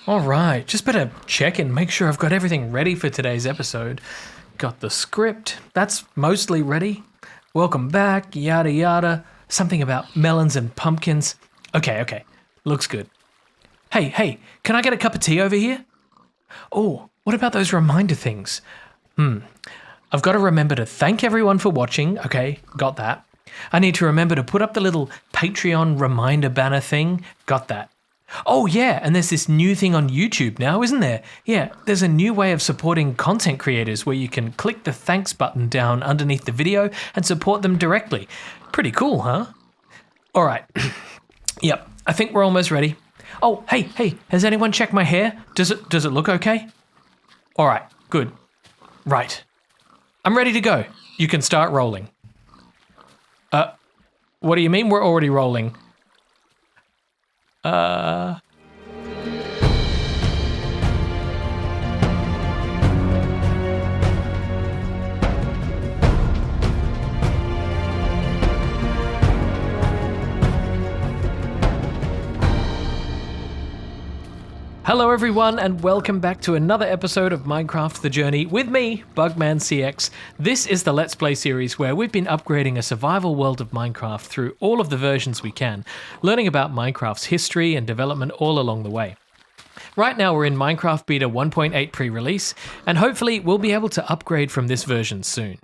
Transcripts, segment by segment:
All right, just better check and make sure I've got everything ready for today's episode. Got the script, that's mostly ready. Welcome back, yada yada. Something about melons and pumpkins. Okay, looks good. Hey, can I get a cup of tea over here? Oh, what about those reminder things? I've got to remember to thank everyone for watching. Okay, got that. I need to remember to put up the little Patreon reminder banner thing. Got that. Oh yeah, and there's this new thing on YouTube now, isn't there? Yeah, there's a new way of supporting content creators where you can click the thanks button down underneath the video and support them directly. Pretty cool, huh? All right. Yep, I think we're almost ready. Oh, hey, has anyone checked my hair? Does it look okay? All right, good. Right. I'm ready to go. You can start rolling. What do you mean we're already rolling? Hello everyone and welcome back to another episode of Minecraft The Journey with me, BugmanCX. This is the Let's Play series where we've been upgrading a survival world of Minecraft through all of the versions we can, learning about Minecraft's history and development all along the way. Right now we're in Minecraft Beta 1.8 pre-release, and hopefully we'll be able to upgrade from this version soon.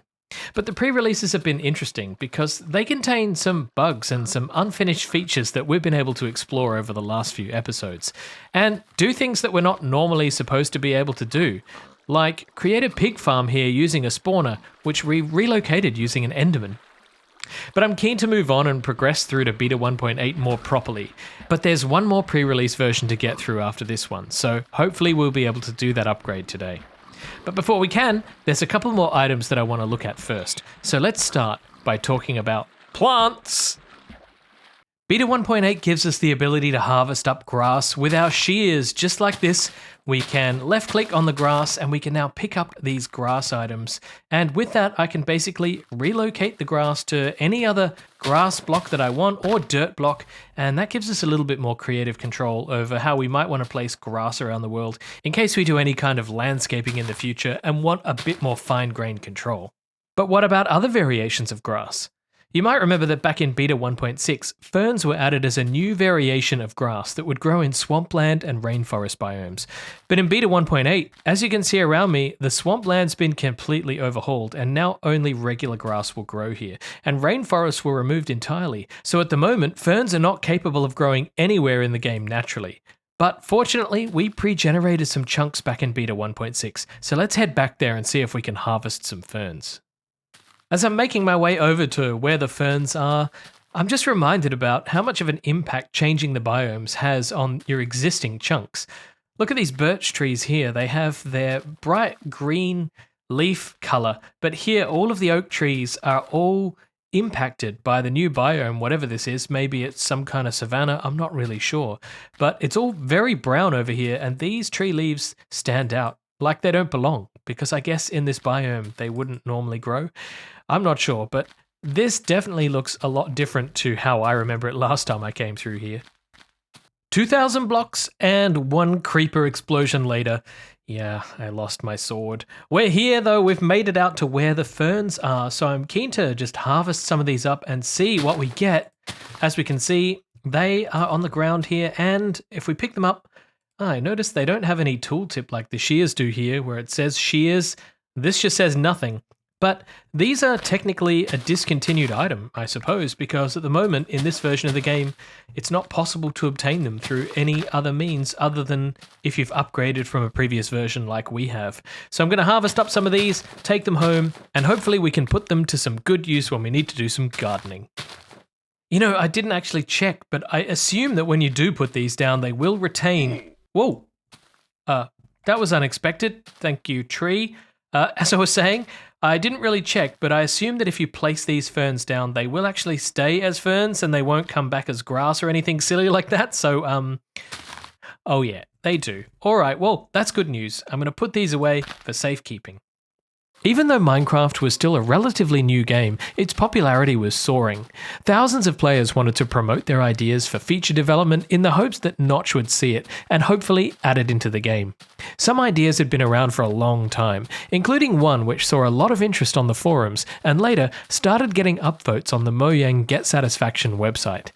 But the pre-releases have been interesting because they contain some bugs and some unfinished features that we've been able to explore over the last few episodes, and do things that we're not normally supposed to be able to do, like create a pig farm here using a spawner, which we relocated using an enderman. But I'm keen to move on and progress through to Beta 1.8 more properly, but there's one more pre-release version to get through after this one, so hopefully we'll be able to do that upgrade today. But before we can, there's a couple more items that I want to look at first. So let's start by talking about plants. Beta 1.8 gives us the ability to harvest up grass with our shears, just like this. We can left click on the grass and we can now pick up these grass items. And with that, I can basically relocate the grass to any other grass block that I want or dirt block. And that gives us a little bit more creative control over how we might want to place grass around the world in case we do any kind of landscaping in the future and want a bit more fine-grained control. But what about other variations of grass? You might remember that back in Beta 1.6, ferns were added as a new variation of grass that would grow in swampland and rainforest biomes. But in Beta 1.8, as you can see around me, the swampland's been completely overhauled and now only regular grass will grow here, and rainforests were removed entirely, so at the moment, ferns are not capable of growing anywhere in the game naturally. But fortunately, we pre-generated some chunks back in Beta 1.6, so let's head back there and see if we can harvest some ferns. As I'm making my way over to where the ferns are, I'm just reminded about how much of an impact changing the biomes has on your existing chunks. Look at these birch trees here. They have their bright green leaf color, but here all of the oak trees are all impacted by the new biome, whatever this is. Maybe it's some kind of savanna, I'm not really sure. But it's all very brown over here, and these tree leaves stand out like they don't belong, because I guess in this biome they wouldn't normally grow. I'm not sure, but this definitely looks a lot different to how I remember it last time I came through here. 2,000 blocks and one creeper explosion later. Yeah, I lost my sword. We're here though, we've made it out to where the ferns are, so I'm keen to just harvest some of these up and see what we get. As we can see, they are on the ground here, and if we pick them up, I notice they don't have any tooltip like the shears do here, where it says shears. This just says nothing. But these are technically a discontinued item, I suppose, because at the moment in this version of the game, it's not possible to obtain them through any other means other than if you've upgraded from a previous version like we have. So I'm going to harvest up some of these, take them home, and hopefully we can put them to some good use when we need to do some gardening. You know, I didn't actually check, but I assume that when you do put these down, they will retain... Whoa! That was unexpected. Thank you, tree. As I was saying, I didn't really check, but I assume that if you place these ferns down, they will actually stay as ferns and they won't come back as grass or anything silly like that. So, oh yeah, they do. All right, well, that's good news. I'm going to put these away for safekeeping. Even though Minecraft was still a relatively new game, its popularity was soaring. Thousands of players wanted to promote their ideas for feature development in the hopes that Notch would see it and hopefully add it into the game. Some ideas had been around for a long time, including one which saw a lot of interest on the forums and later started getting upvotes on the Mojang Get Satisfaction website.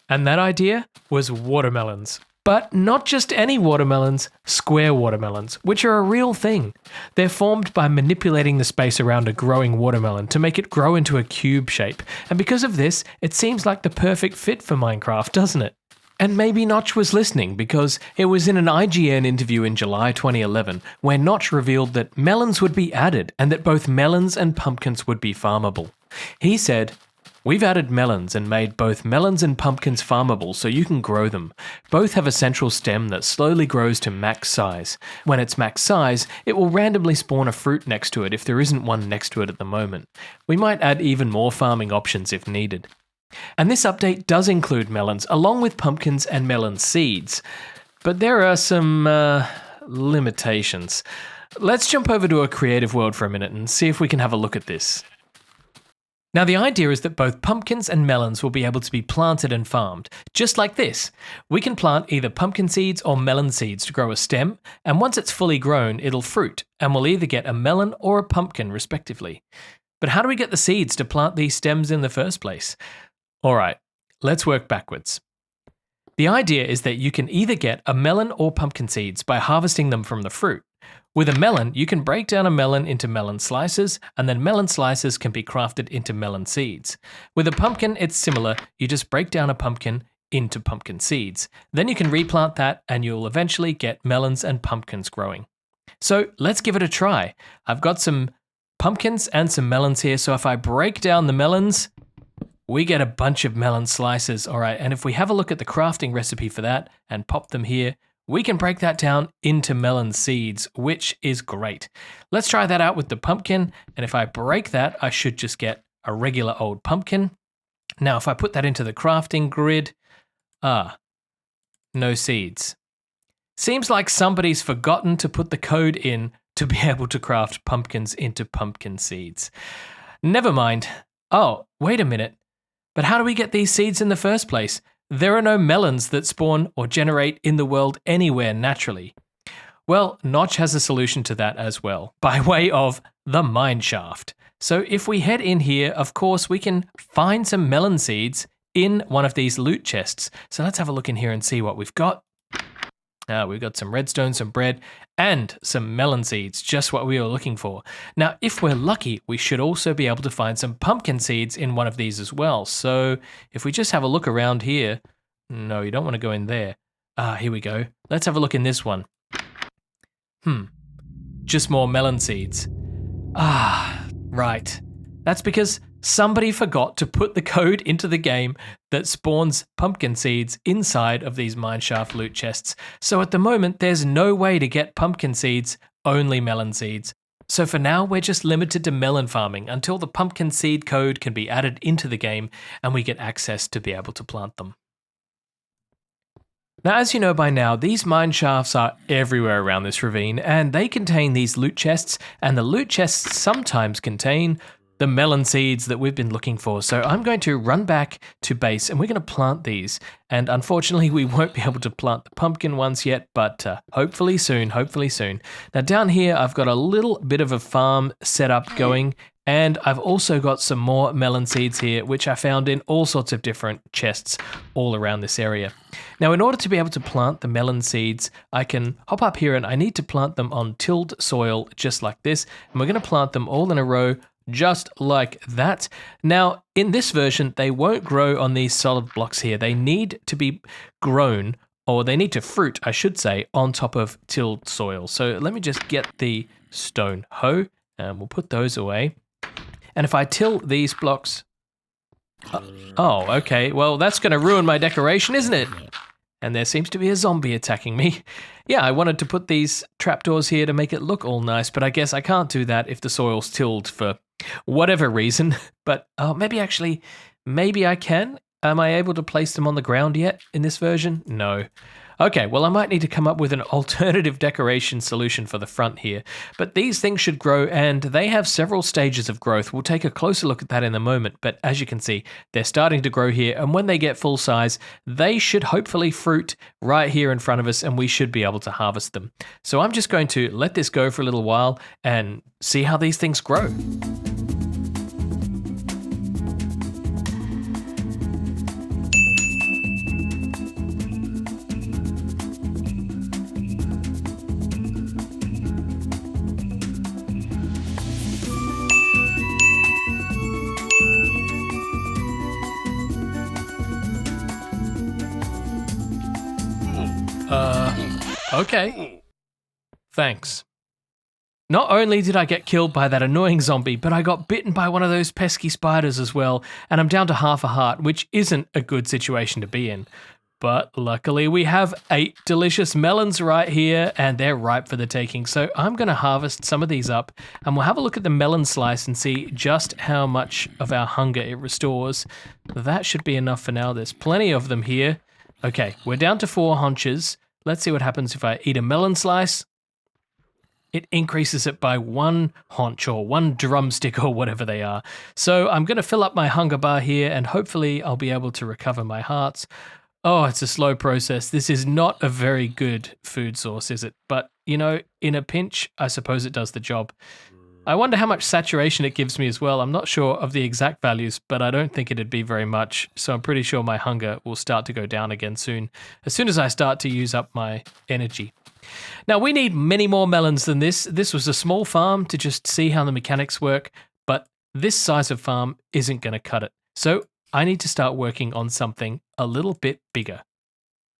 And that idea was watermelons. But not just any watermelons, square watermelons, which are a real thing. They're formed by manipulating the space around a growing watermelon to make it grow into a cube shape, and because of this, it seems like the perfect fit for Minecraft, doesn't it? And maybe Notch was listening because it was in an IGN interview in July 2011 where Notch revealed that melons would be added and that both melons and pumpkins would be farmable. He said, "We've added melons and made both melons and pumpkins farmable so you can grow them. Both have a central stem that slowly grows to max size. When it's max size, it will randomly spawn a fruit next to it if there isn't one next to it at the moment. We might add even more farming options if needed." And this update does include melons along with pumpkins and melon seeds. But there are some limitations. Let's jump over to a creative world for a minute and see if we can have a look at this. Now the idea is that both pumpkins and melons will be able to be planted and farmed, just like this. We can plant either pumpkin seeds or melon seeds to grow a stem, and once it's fully grown, it'll fruit, and we'll either get a melon or a pumpkin respectively. But how do we get the seeds to plant these stems in the first place? Alright, let's work backwards. The idea is that you can either get a melon or pumpkin seeds by harvesting them from the fruit. With a melon, you can break down a melon into melon slices, and then melon slices can be crafted into melon seeds. With a pumpkin, it's similar. You just break down a pumpkin into pumpkin seeds. Then you can replant that, and you'll eventually get melons and pumpkins growing. So let's give it a try. I've got some pumpkins and some melons here, so if I break down the melons, we get a bunch of melon slices. All right, and if we have a look at the crafting recipe for that and pop them here, we can break that down into melon seeds, which is great. Let's try that out with the pumpkin, and if I break that, I should just get a regular old pumpkin. Now, if I put that into the crafting grid, no seeds. Seems like somebody's forgotten to put the code in to be able to craft pumpkins into pumpkin seeds. Never mind. Oh, wait a minute. But how do we get these seeds in the first place? There are no melons that spawn or generate in the world anywhere naturally. Well, Notch has a solution to that as well, by way of the mineshaft. So if we head in here, of course, we can find some melon seeds in one of these loot chests. So let's have a look in here and see what we've got. We've got some redstone, some bread, and some melon seeds, just what we were looking for. Now, if we're lucky, we should also be able to find some pumpkin seeds in one of these as well. So if we just have a look around here, no, you don't want to go in there. Here we go. Let's have a look in this one. Just more melon seeds. Right. That's because somebody forgot to put the code into the game that spawns pumpkin seeds inside of these mineshaft loot chests. So at the moment, there's no way to get pumpkin seeds, only melon seeds. So for now, we're just limited to melon farming until the pumpkin seed code can be added into the game and we get access to be able to plant them. Now, as you know by now, these mineshafts are everywhere around this ravine, and they contain these loot chests, and the loot chests sometimes contain the melon seeds that we've been looking for. So I'm going to run back to base and we're going to plant these. And unfortunately, we won't be able to plant the pumpkin ones yet, but hopefully soon, hopefully soon. Now down here, I've got a little bit of a farm set up going, and I've also got some more melon seeds here, which I found in all sorts of different chests all around this area. Now, in order to be able to plant the melon seeds, I can hop up here and I need to plant them on tilled soil just like this. And we're going to plant them all in a row just like that. Now, in this version, they won't grow on these solid blocks here. They need to be grown, or they need to fruit, I should say, on top of tilled soil. So let me just get the stone hoe, and we'll put those away. And if I till these blocks... oh, okay. Well, that's going to ruin my decoration, isn't it? And there seems to be a zombie attacking me. Yeah, I wanted to put these trapdoors here to make it look all nice, but I guess I can't do that if the soil's tilled for whatever reason. But maybe I can. Am I able to place them on the ground yet in this version? No. Okay, well, I might need to come up with an alternative decoration solution for the front here. But these things should grow, and they have several stages of growth. We'll take a closer look at that in a moment. But as you can see, they're starting to grow here, and when they get full size, they should hopefully fruit right here in front of us, and we should be able to harvest them. So I'm just going to let this go for a little while and see how these things grow. Okay. Thanks. Not only did I get killed by that annoying zombie, but I got bitten by one of those pesky spiders as well, and I'm down to half a heart, which isn't a good situation to be in. But luckily we have 8 delicious melons right here, and they're ripe for the taking, so I'm going to harvest some of these up, and we'll have a look at the melon slice and see just how much of our hunger it restores. That should be enough for now. There's plenty of them here. Okay, we're down to 4 haunches. Let's see what happens if I eat a melon slice. It increases it by 1 haunch or 1 drumstick or whatever they are. So I'm going to fill up my hunger bar here, and hopefully I'll be able to recover my hearts. Oh, it's a slow process. This is not a very good food source, is it? But, you know, in a pinch, I suppose it does the job. I wonder how much saturation it gives me as well. I'm not sure of the exact values, but I don't think it'd be very much. So I'm pretty sure my hunger will start to go down again soon as I start to use up my energy. Now, we need many more melons than this. This was a small farm to just see how the mechanics work, but this size of farm isn't going to cut it. So I need to start working on something a little bit bigger.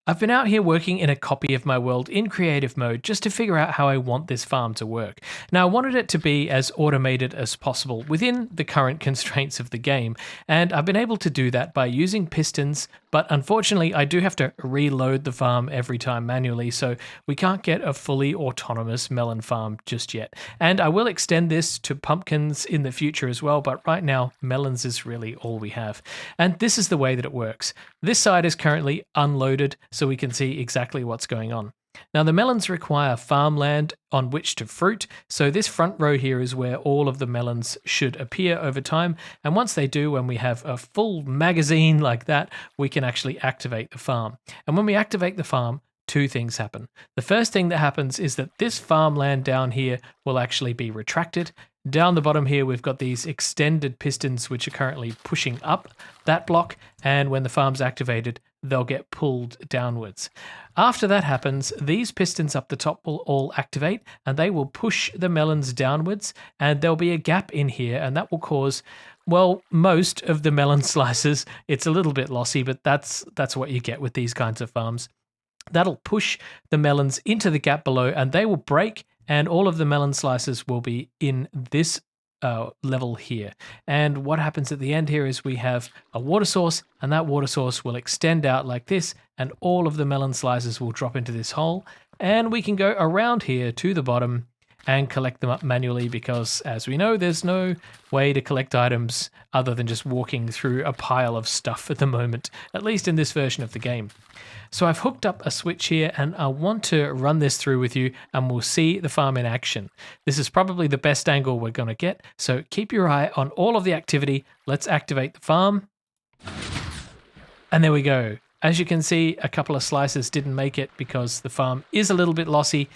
I've been out here working in a copy of my world in creative mode just to figure out how I want this farm to work. Now, I wanted it to be as automated as possible within the current constraints of the game, and I've been able to do that by using pistons, but unfortunately I do have to reload the farm every time manually, so we can't get a fully autonomous melon farm just yet. And I will extend this to pumpkins in the future as well, but right now melons is really all we have. And this is the way that it works. This side is currently unloaded, so we can see exactly what's going on. Now, the melons require farmland on which to fruit, so this front row here is where all of the melons should appear over time, and once they do, when we have a full magazine like that, we can actually activate the farm. And when we activate the farm, 2 things happen. The first thing that happens is that this farmland down here will actually be retracted. Down the bottom here, we've got these extended pistons which are currently pushing up that block, and when the farm's activated, they'll get pulled downwards. After that happens, these pistons up the top will all activate, and they will push the melons downwards, and there'll be a gap in here, and that will cause, well, most of the melon slices. It's a little bit lossy, but that's what you get with these kinds of farms. That'll push the melons into the gap below, and they will break, and all of the melon slices will be in this level here. And what happens at the end here is we have a water source, and that water source will extend out like this, and all of the melon slices will drop into this hole, and we can go around here to the bottom and collect them up manually, because as we know, there's no way to collect items other than just walking through a pile of stuff at the moment, at least in this version of the game. So I've hooked up a switch here, and I want to run this through with you, and we'll see the farm in action. This is probably the best angle we're going to get, so keep your eye on all of the activity. Let's activate the farm. And there we go. As you can see, a couple of slices didn't make it because the farm is a little bit lossy,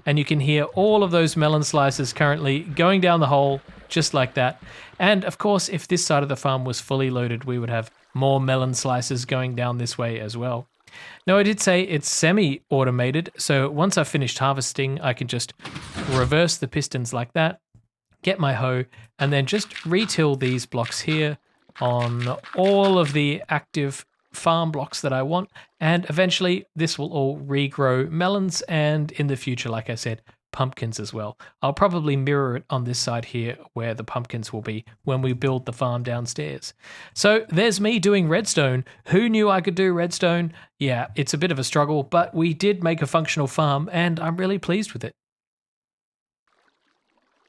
and you can hear all of those melon slices currently going down the hole just like that. And of course, if this side of the farm was fully loaded, we would have more melon slices going down this way as well. Now, I did say it's semi-automated, so once I've finished harvesting, I can just reverse the pistons like that, get my hoe, and then just retill these blocks here on all of the active farm blocks that I want, and eventually this will all regrow melons, and in the future, like I said, pumpkins as well. I'll probably mirror it on this side here where the pumpkins will be when we build the farm downstairs. So there's me doing redstone. Who knew I could do redstone? Yeah, it's a bit of a struggle, but we did make a functional farm, and I'm really pleased with it.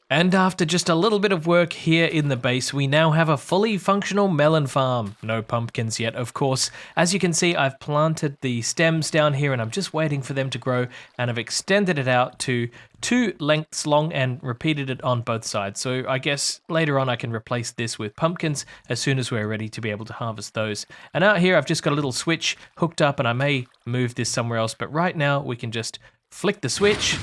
And after just a little bit of work here in the base, we now have a fully functional melon farm. No pumpkins yet, of course. As you can see, I've planted the stems down here and I'm just waiting for them to grow, and I've extended it out to 2 lengths long and repeated it on both sides. So I guess later on I can replace this with pumpkins as soon as we're ready to be able to harvest those. And out here I've just got a little switch hooked up, and I may move this somewhere else, but right now we can just flick the switch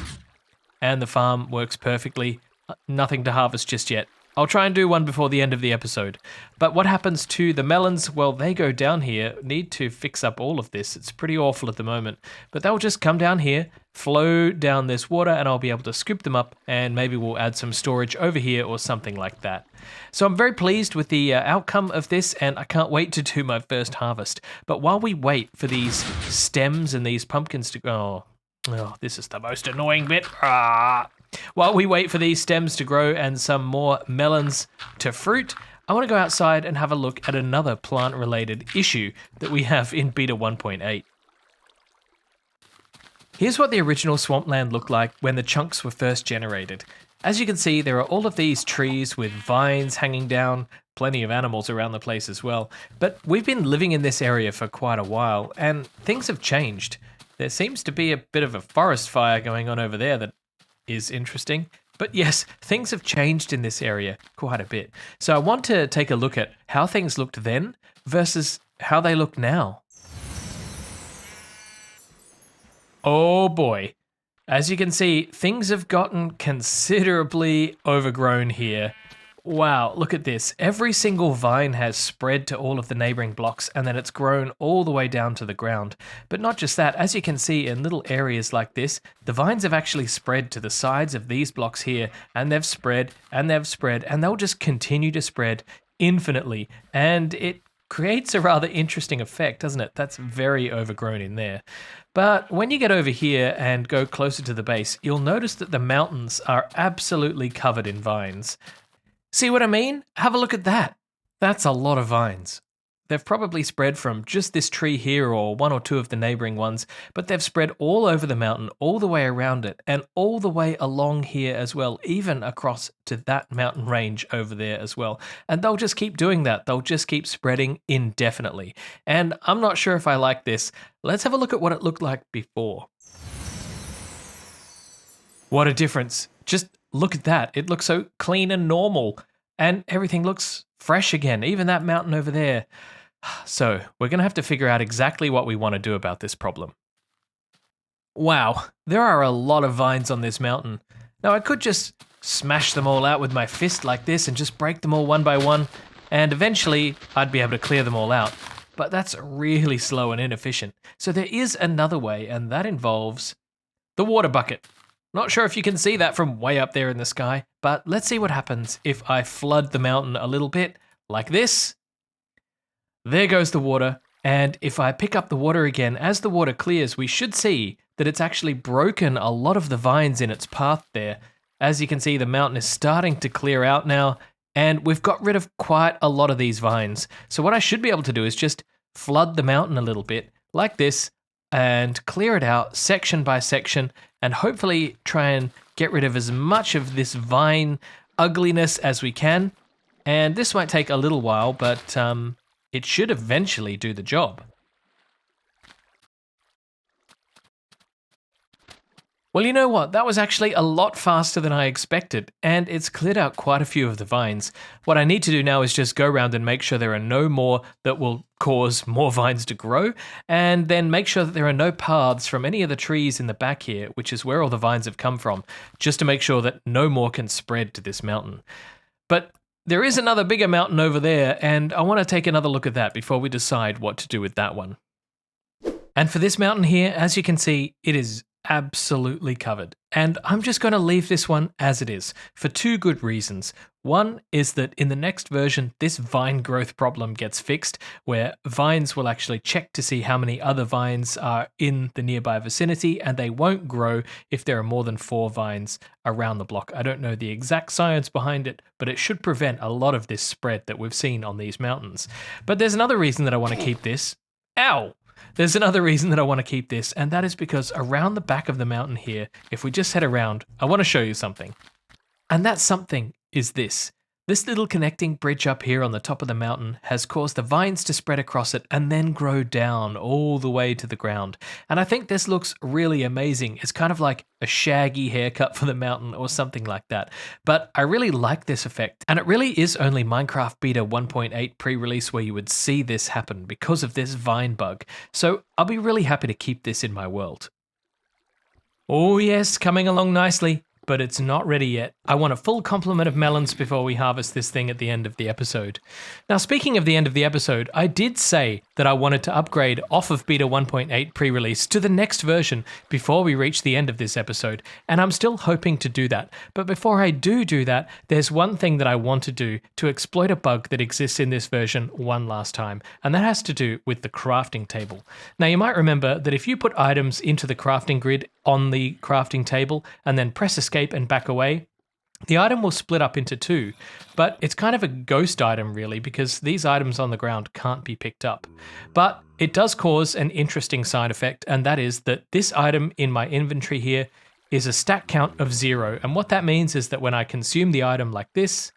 and the farm works perfectly. Nothing to harvest just yet. I'll try and do one before the end of the episode. But what happens to the melons? Well, they go down here. Need to fix up all of this. It's pretty awful at the moment. But they'll just come down here, flow down this water, and I'll be able to scoop them up, and maybe we'll add some storage over here or something like that. So I'm very pleased with the outcome of this, and I can't wait to do my first harvest. But while we wait for these stems and these pumpkins to go... Oh, this is the most annoying bit. While we wait for these stems to grow and some more melons to fruit, I want to go outside and have a look at another plant-related issue that we have in Beta 1.8. Here's what the original swampland looked like when the chunks were first generated. As you can see, there are all of these trees with vines hanging down, plenty of animals around the place as well. But we've been living in this area for quite a while, and things have changed. There seems to be a bit of a forest fire going on over there that is interesting. But yes, things have changed in this area quite a bit. So I want to take a look at how things looked then versus how they look now. Oh boy. As you can see, things have gotten considerably overgrown here. Wow, look at this. Every single vine has spread to all of the neighboring blocks, and then it's grown all the way down to the ground. But not just that, as you can see in little areas like this, the vines have actually spread to the sides of these blocks here, and they've spread, and they've spread, and they'll just continue to spread infinitely. And it creates a rather interesting effect, doesn't it? That's very overgrown in there. But when you get over here and go closer to the base, you'll notice that the mountains are absolutely covered in vines. See what I mean? Have a look at that. That's a lot of vines. They've probably spread from just this tree here or one or two of the neighboring ones, but they've spread all over the mountain, all the way around it, and all the way along here as well, even across to that mountain range over there as well. And they'll just keep doing that. They'll just keep spreading indefinitely. And I'm not sure if I like this. Let's have a look at what it looked like before. What a difference. Just look at that. It looks so clean and normal, and everything looks fresh again, even that mountain over there. So we're going to have to figure out exactly what we want to do about this problem. Wow, there are a lot of vines on this mountain. Now I could just smash them all out with my fist like this and just break them all one by one, and eventually I'd be able to clear them all out. But that's really slow and inefficient. So there is another way, and that involves the water bucket. Not sure if you can see that from way up there in the sky, but let's see what happens if I flood the mountain a little bit, like this. There goes the water, and if I pick up the water again, as the water clears, we should see that it's actually broken a lot of the vines in its path there. As you can see, the mountain is starting to clear out now, and we've got rid of quite a lot of these vines. So what I should be able to do is just flood the mountain a little bit, like this, and clear it out section by section, and hopefully try and get rid of as much of this vine ugliness as we can. And this might take a little while, but it should eventually do the job. Well, you know what? That was actually a lot faster than I expected, and it's cleared out quite a few of the vines. What I need to do now is just go around and make sure there are no more that will cause more vines to grow, and then make sure that there are no paths from any of the trees in the back here, which is where all the vines have come from, just to make sure that no more can spread to this mountain. But there is another bigger mountain over there, and I want to take another look at that before we decide what to do with that one. And for this mountain here, as you can see, it is absolutely covered. And I'm just going to leave this one as it is for two good reasons. One is that in the next version, this vine growth problem gets fixed, where vines will actually check to see how many other vines are in the nearby vicinity, and they won't grow if there are more than 4 vines around the block. I don't know the exact science behind it, but it should prevent a lot of this spread that we've seen on these mountains. But there's another reason that I want to keep this. Ow! There's another reason that I want to keep this, and that is because around the back of the mountain here, if we just head around, I want to show you something. And that something is this. This little connecting bridge up here on the top of the mountain has caused the vines to spread across it and then grow down all the way to the ground. And I think this looks really amazing. It's kind of like a shaggy haircut for the mountain or something like that. But I really like this effect. And it really is only Minecraft Beta 1.8 pre-release where you would see this happen because of this vine bug. So I'll be really happy to keep this in my world. Oh yes, coming along nicely. But it's not ready yet. I want a full complement of melons before we harvest this thing at the end of the episode. Now, speaking of the end of the episode, I did say that I wanted to upgrade off of Beta 1.8 pre-release to the next version before we reach the end of this episode, and I'm still hoping to do that. But before I do that, there's one thing that I want to do to exploit a bug that exists in this version one last time, and that has to do with the crafting table. Now, you might remember that if you put items into the crafting grid on the crafting table and then press escape and back away, the item will split up into two, but it's kind of a ghost item really because these items on the ground can't be picked up. But it does cause an interesting side effect, and that is that this item in my inventory here is a stack count of 0, and what that means is that when I consume the item like this,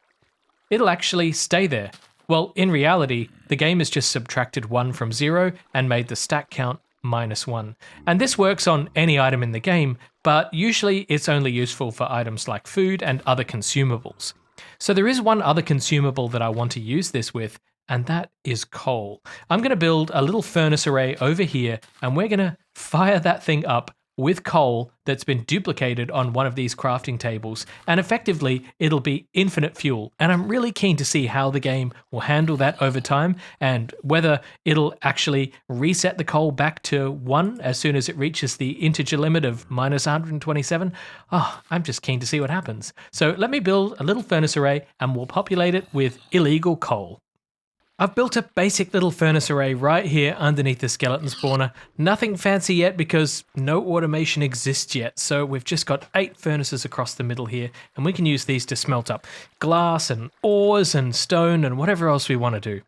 it'll actually stay there. Well, in reality, the game has just subtracted 1 from 0 and made the stack count -1. And this works on any item in the game, but usually it's only useful for items like food and other consumables. So there is one other consumable that I want to use this with, and that is coal. I'm going to build a little furnace array over here, and we're going to fire that thing up with coal that's been duplicated on one of these crafting tables, and effectively it'll be infinite fuel. And I'm really keen to see how the game will handle that over time and whether it'll actually reset the coal back to 1 as soon as it reaches the integer limit of -127. I'm just keen to see what happens. So let me build a little furnace array and we'll populate it with illegal coal. I've built a basic little furnace array right here underneath the skeleton spawner. Nothing fancy yet because no automation exists yet, so we've just got 8 furnaces across the middle here, and we can use these to smelt up glass and ores and stone and whatever else we want to do.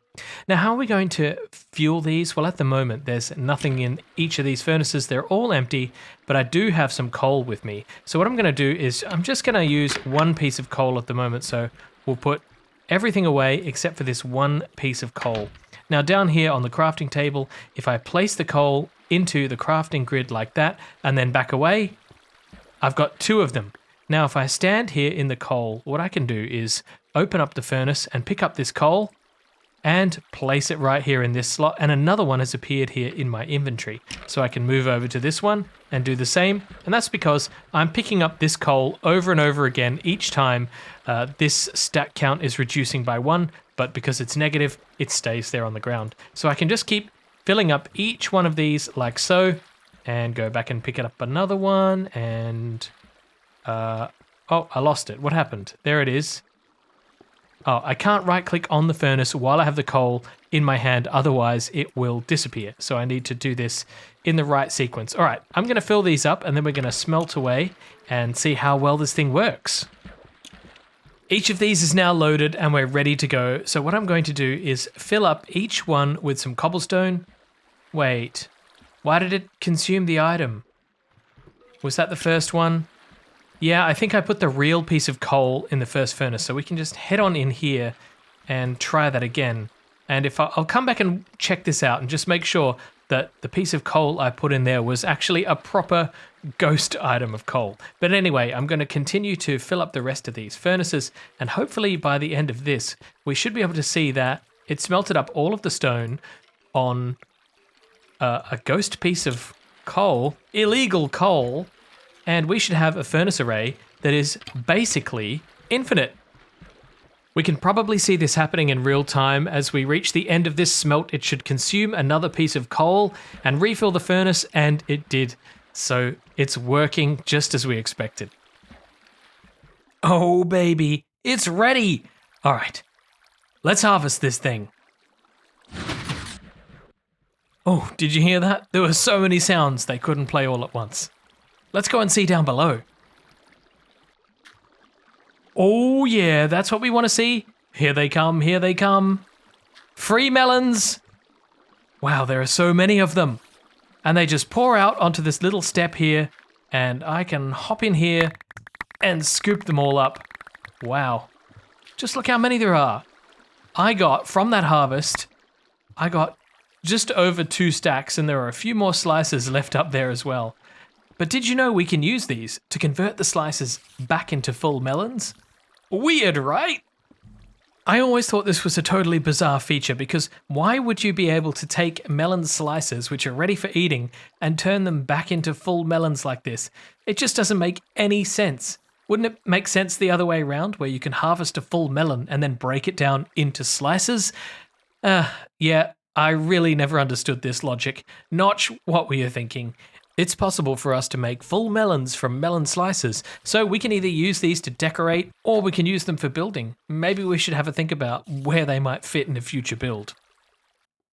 Now, how are we going to fuel these? Well, at the moment, there's nothing in each of these furnaces. They're all empty, but I do have some coal with me. So what I'm going to do is I'm just going to use one piece of coal at the moment, so we'll put everything away except for this one piece of coal. Now down here on the crafting table, if I place the coal into the crafting grid like that and then back away, I've got 2 of them. Now if I stand here in the coal, what I can do is open up the furnace and pick up this coal and place it right here in this slot, and another one has appeared here in my inventory. So I can move over to this one and do the same, and that's because I'm picking up this coal over and over again each time this stack count is reducing by 1, but because it's negative, it stays there on the ground. So I can just keep filling up each one of these like so, and go back and pick it up another one, and oh, I lost it. What happened? There it is. Oh, I can't right-click on the furnace while I have the coal in my hand, otherwise it will disappear. So I need to do this in the right sequence. All right, I'm going to fill these up and then we're going to smelt away and see how well this thing works. Each of these is now loaded and we're ready to go. So what I'm going to do is fill up each one with some cobblestone. Wait, why did it consume the item? Was that the first one? Yeah, I think I put the real piece of coal in the first furnace, so we can just head on in here and try that again. And if I'll come back and check this out and just make sure that the piece of coal I put in there was actually a proper ghost item of coal. But anyway, I'm going to continue to fill up the rest of these furnaces, and hopefully by the end of this, we should be able to see that it smelted up all of the stone on a ghost piece of coal, illegal coal, and we should have a furnace array that is basically infinite. We can probably see this happening in real time. As we reach the end of this smelt, it should consume another piece of coal and refill the furnace, and it did. So it's working just as we expected. Oh baby, it's ready! All right, let's harvest this thing. Oh, did you hear that? There were so many sounds they couldn't play all at once. Let's go and see down below. Oh yeah, that's what we want to see. Here they come, here they come. Free melons. Wow, there are so many of them. And they just pour out onto this little step here, and I can hop in here and scoop them all up. Wow. Just look how many there are. From that harvest, I got just over 2 stacks, and there are a few more slices left up there as well. But did you know we can use these to convert the slices back into full melons? Weird, right? I always thought this was a totally bizarre feature, because why would you be able to take melon slices which are ready for eating and turn them back into full melons like this? It just doesn't make any sense. Wouldn't it make sense the other way around, where you can harvest a full melon and then break it down into slices? Yeah, I really never understood this logic. Notch, what were you thinking? It's possible for us to make full melons from melon slices, so we can either use these to decorate or we can use them for building. Maybe we should have a think about where they might fit in a future build.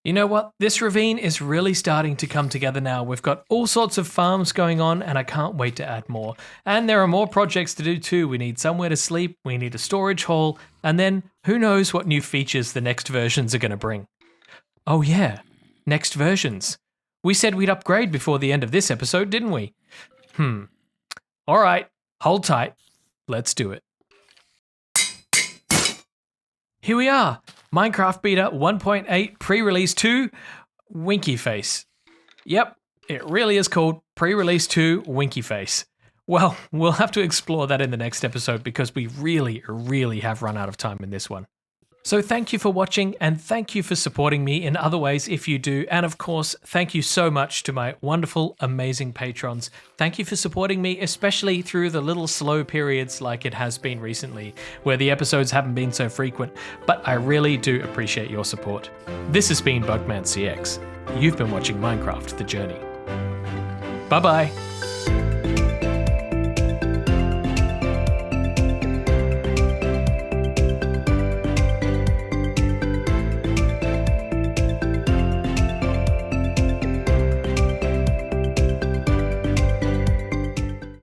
You know what? This ravine is really starting to come together now. We've got all sorts of farms going on, and I can't wait to add more. And there are more projects to do too. We need somewhere to sleep, we need a storage hall, and then who knows what new features the next versions are going to bring. Oh yeah, next versions. We said we'd upgrade before the end of this episode, didn't we? All right, hold tight. Let's do it. Here we are, Minecraft Beta 1.8 Pre-Release 2, Winky Face. Yep, it really is called Pre-Release 2 Winky Face. Well, we'll have to explore that in the next episode, because we really have run out of time in this one. So thank you for watching, and thank you for supporting me in other ways if you do. And of course, thank you so much to my wonderful, amazing patrons. Thank you for supporting me, especially through the little slow periods like it has been recently, where the episodes haven't been so frequent, but I really do appreciate your support. This has been BugmanCX. You've been watching Minecraft The Journey. Bye-bye.